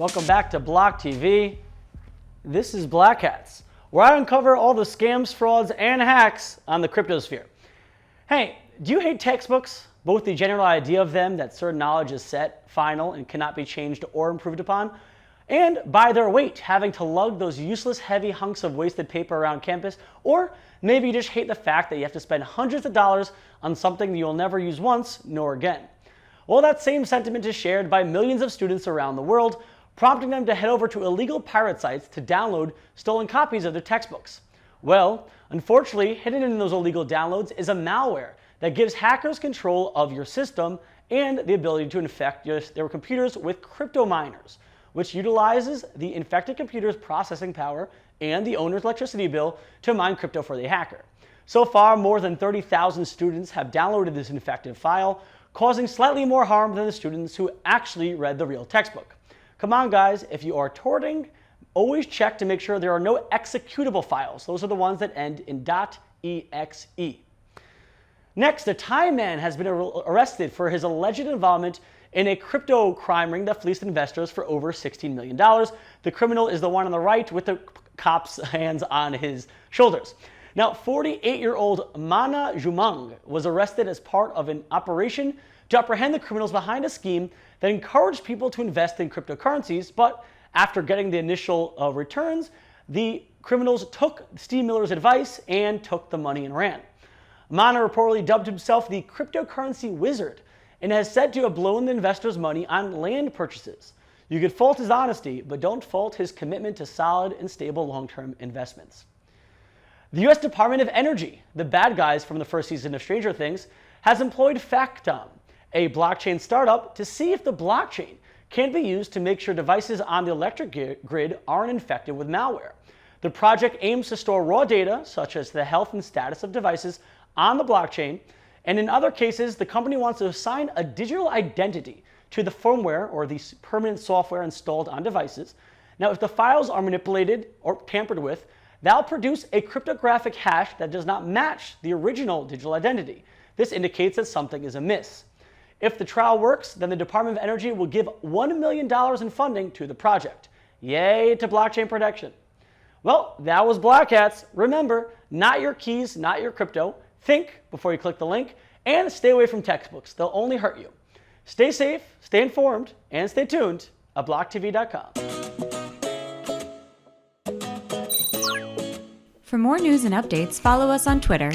Welcome back to BLOCKTV. This is Black Hats, where I uncover all the scams, frauds, and hacks on the cryptosphere. Hey, do you hate textbooks? Both the general idea of them, that certain knowledge is set, final, and cannot be changed or improved upon, and by their weight, having to lug those useless heavy hunks of wasted paper around campus, or maybe you just hate the fact that you have to spend hundreds of dollars on something that you'll never use once nor again. Well, that same sentiment is shared by millions of students around the world, prompting them to head over to illegal pirate sites to download stolen copies of their textbooks. Well, unfortunately, hidden in those illegal downloads is a malware that gives hackers control of your system and the ability to infect their computers with crypto miners, which utilizes the infected computer's processing power and the owner's electricity bill to mine crypto for the hacker. So far, more than 30,000 students have downloaded this infected file, causing slightly more harm than the students who actually read the real textbook. Come on, guys, if you are torrenting, always check to make sure there are no executable files. Those are the ones that end in .exe. Next, a Thai man has been arrested for his alleged involvement in a crypto crime ring that fleeced investors for over $16 million. The criminal is the one on the right with the cop's hands on his shoulders. Now, 48-year-old Mana Jumang was arrested as part of an operation to apprehend the criminals behind a scheme that encouraged people to invest in cryptocurrencies, but after getting the initial returns, the criminals took Steve Miller's advice and took the money and ran. Mana reportedly dubbed himself the cryptocurrency wizard and has said to have blown the investors' money on land purchases. You could fault his honesty, but don't fault his commitment to solid and stable long-term investments. The U.S. Department of Energy, the bad guys from the first season of Stranger Things, has employed Factom, a blockchain startup, to see if the blockchain can be used to make sure devices on the electric grid aren't infected with malware. The project aims to store raw data, such as the health and status of devices, on the blockchain, and in other cases, the company wants to assign a digital identity to the firmware or the permanent software installed on devices. Now, if the files are manipulated or tampered with, that'll produce a cryptographic hash that does not match the original digital identity. This indicates that something is amiss. If the trial works, then the Department of Energy will give $1 million in funding to the project. Yay to blockchain protection. Well, that was Black Hats. Remember, not your keys, not your crypto. Think before you click the link, and stay away from textbooks. They'll only hurt you. Stay safe, stay informed, and stay tuned at blocktv.com. For more news and updates, follow us on Twitter.